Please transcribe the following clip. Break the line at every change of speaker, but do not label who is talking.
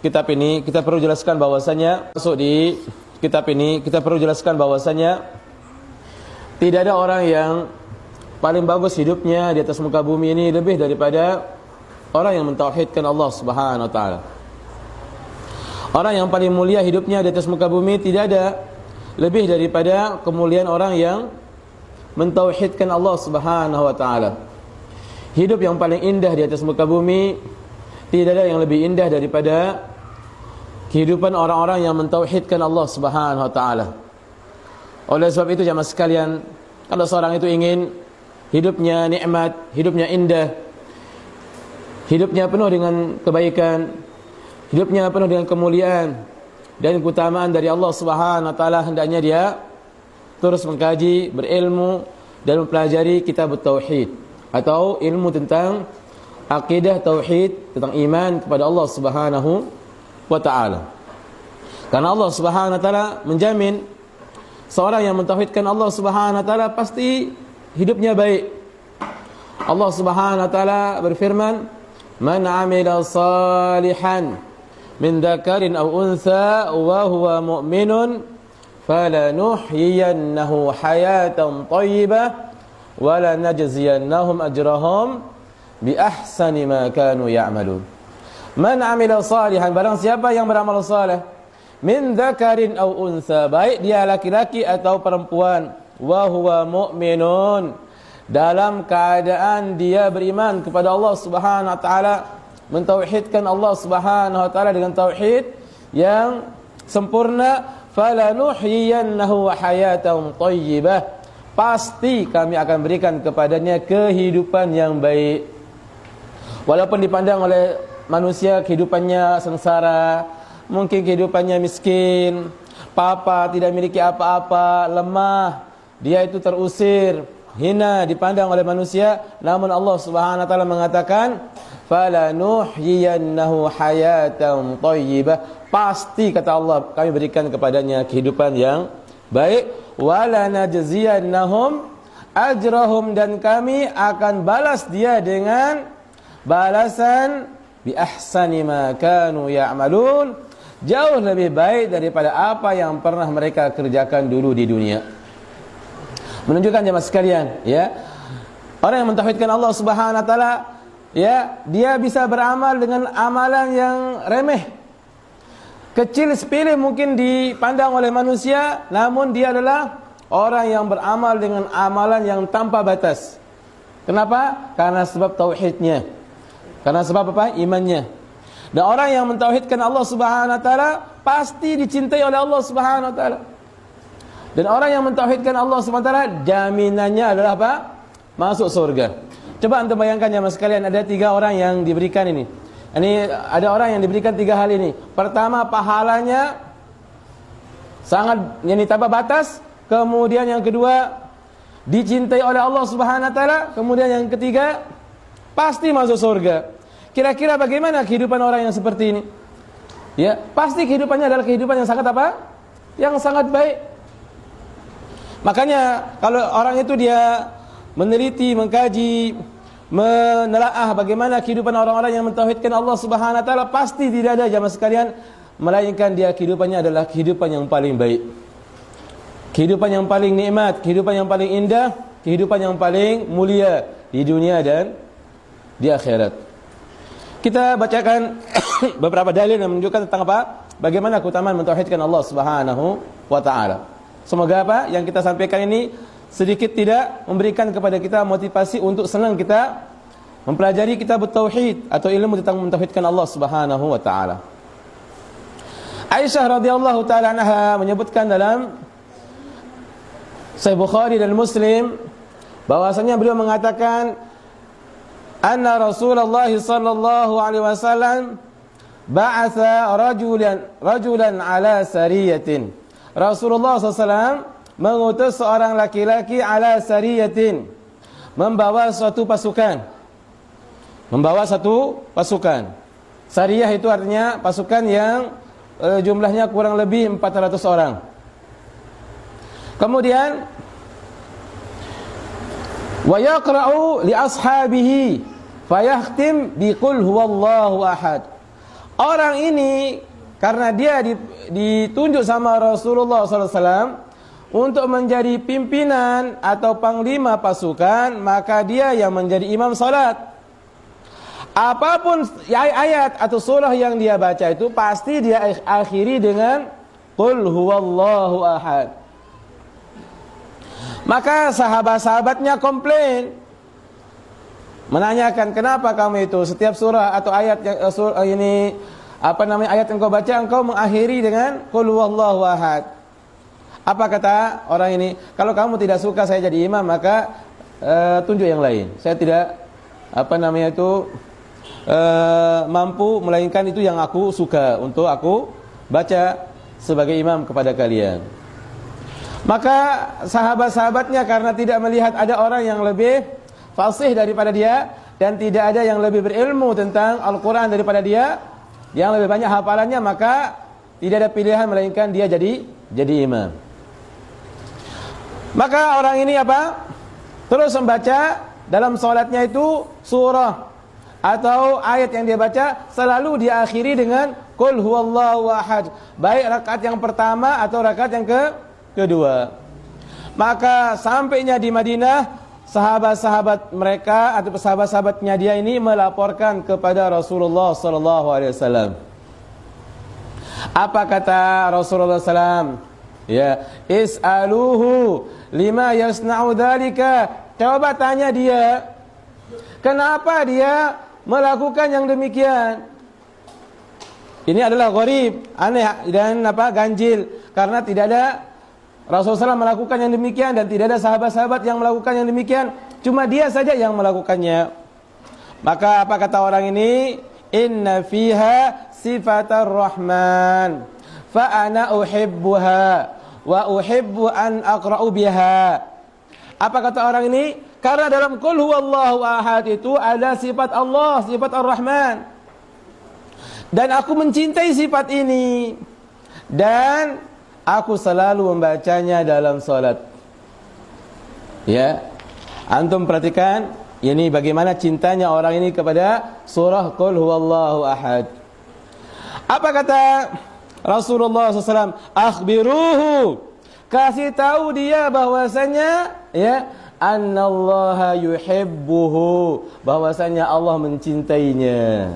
kitab ini kita perlu jelaskan bahwasanya tidak ada orang yang paling bagus hidupnya di atas muka bumi ini lebih daripada orang yang mentauhidkan Allah Subhanahu wa taala. Orang yang paling mulia hidupnya di atas muka bumi tidak ada lebih daripada kemuliaan orang yang mentauhidkan Allah Subhanahu wa taala. Hidup yang paling indah di atas muka bumi tidak ada yang lebih indah daripada kehidupan orang-orang yang mentauhidkan Allah Subhanahu wa taala. Oleh sebab itu jemaah sekalian, kalau seorang itu ingin hidupnya nikmat, hidupnya indah, hidupnya penuh dengan kebaikan, hidupnya penuh dengan kemuliaan dan keutamaan dari Allah Subhanahu wa taala, hendaknya dia terus mengkaji, berilmu dan mempelajari kitab tauhid atau ilmu tentang akidah tauhid, tentang iman kepada Allah Subhanahu wa taala. Karena Allah Subhanahu wa taala menjamin seorang yang mentauhidkan Allah Subhanahu wa taala pasti hidupnya baik. Allah Subhanahu wa taala berfirman, "Man 'amila salihan min dzakarin aw untha wa huwa mu'minun falanuhyiyannahu hayatan thayyibah wa lanajziyannahum ajrahum bi ahsani ma kanu ya'malun." Man 'amila salihan, barang siapa yang beramal saleh, min dzakarin aw untha, baik dia laki-laki atau perempuan, wa huwa mu'minun, dalam keadaan dia beriman kepada Allah Subhanahu wa taala, mentauhidkan Allah Subhanahu wa taala dengan tauhid yang sempurna, falanuhyiyannahu hayatan thayyibah, pasti kami akan berikan kepadanya kehidupan yang baik. Walaupun dipandang oleh manusia kehidupannya sengsara, mungkin kehidupannya miskin, papa tidak memiliki apa-apa, lemah, dia itu terusir, hina dipandang oleh manusia, namun Allah Subhanahu wa taala mengatakan falanuhyiyannahu hayatan thayyibah, pasti kata Allah kami berikan kepadanya kehidupan yang baik, wala najziyannahum ajrahum, dan kami akan balas dia dengan balasan bi ahsani ma kanu ya'malun, jauh lebih baik daripada apa yang pernah mereka kerjakan dulu di dunia. Menunjukkan jemaah sekalian, ya, orang yang mentauhidkan Allah Subhanahu wa taala, ya, dia bisa beramal dengan amalan yang remeh, kecil sepele mungkin dipandang oleh manusia, namun dia adalah orang yang beramal dengan amalan yang tanpa batas. Kenapa? Karena sebab tauhidnya. Karena sebab apa? Imannya. Dan orang yang mentauhidkan Allah Subhanahu wa taala pasti dicintai oleh Allah Subhanahu wa taala. Dan orang yang mentauhidkan Allah Subhanahu wa taala jaminannya adalah apa? Masuk surga. Coba anda bayangkan jemaah sekalian, ada 3 orang yang diberikan ini. Ini ada orang yang diberikan 3 hal ini. Pertama, pahalanya sangat tanpa batas. Kemudian yang kedua, dicintai oleh Allah Subhanahu wa taala. Kemudian yang ketiga, pasti masuk surga. Kira-kira bagaimana kehidupan orang yang seperti ini? Ya, pasti kehidupannya adalah kehidupan yang sangat apa? Yang sangat baik. Makanya kalau orang itu dia meneliti, mengkaji, menelaah bagaimana kehidupan orang-orang yang mentauhidkan Allah Subhanahu wa taala, pasti tidak ada jemaah sekalian melainkan dia kehidupannya adalah kehidupan yang paling baik. Kehidupan yang paling nikmat, kehidupan yang paling indah, kehidupan yang paling mulia di dunia dan di akhirat. Kita bacakan beberapa dalil yang menunjukkan tentang apa? Bagaimana keutamaan mentauhidkan Allah Subhanahu wa taala. Semoga apa yang kita sampaikan ini sedikit tidak memberikan kepada kita motivasi untuk senang kita mempelajari kitab tauhid atau ilmu tentang mentauhidkan Allah Subhanahu wa taala. Aisyah radhiyallahu taala anha menyebutkan dalam Sahih Bukhari dan Muslim bahwasanya beliau mengatakan anna Rasulullah sallallahu alaihi wasallam ba'atha rajulan ala sariyatin. Rasulullah SAW mengutus seorang laki-laki ala sariyatin, membawa suatu pasukan. Membawa satu pasukan. Sariyah itu artinya pasukan yang jumlahnya kurang lebih 400 orang. Kemudian wa yaqra'u li ashabihi fayakhtim bi qul huwallahu ahad. orang ini karena dia ditunjuk sama Rasulullah SAW untuk menjadi pimpinan atau panglima pasukan, maka dia yang menjadi imam salat. Apapun ayat atau surah yang dia baca itu pasti dia akhiri dengan Qul huwallahu ahad. Maka sahabat-sahabatnya komplain, menanyakan, kenapa kamu itu setiap surah atau ayat yang ayat yang kau baca engkau mengakhiri dengan Qul huwallahu ahad. Apa kata orang ini? Kalau kamu tidak suka saya jadi imam, maka tunjuk yang lain. Saya tidak mampu, melainkan itu yang aku suka untuk aku baca sebagai imam kepada kalian. Maka sahabat-sahabatnya karena tidak melihat ada orang yang lebih fasih daripada dia dan tidak ada yang lebih berilmu tentang Al-Quran daripada dia, yang lebih banyak hafalannya, maka tidak ada pilihan melainkan dia jadi imam. Maka orang ini terus membaca dalam salatnya itu surah atau ayat yang dia baca selalu diakhiri dengan Qul huwallahu ahad, baik rakaat yang pertama atau rakaat yang kedua. Maka sampainya di Madinah, sahabat-sahabat mereka atau sahabat-sahabatnya dia ini melaporkan kepada Rasulullah SAW. Apa kata Rasulullah SAW? Ya, is'aluhu lima yasna'u dzalika. Coba tanya dia, kenapa dia melakukan yang demikian? Ini adalah gharib, aneh dan ganjil, karena tidak ada Rasulullah SAW melakukan yang demikian dan tidak ada sahabat-sahabat yang melakukan yang demikian, cuma dia saja yang melakukannya. Maka apa kata orang ini? Inna fiha sifatar rahman fa ana uhibbuha wa uhibbu an aqra'u biha. Apa kata orang ini? Karena dalam Qul huwallahu ahad itu ada sifat Allah, sifat Ar-Rahman. Dan aku mencintai sifat ini dan aku selalu membacanya dalam salat. Ya. Antum perhatikan ini bagaimana cintanya orang ini kepada surah Qul huwallahu ahad. Apa kata Rasulullah SAW? Akhbiruhu, kasih tahu dia bahwasanya annallaha yuhibbuhu, bahwasanya Allah mencintainya.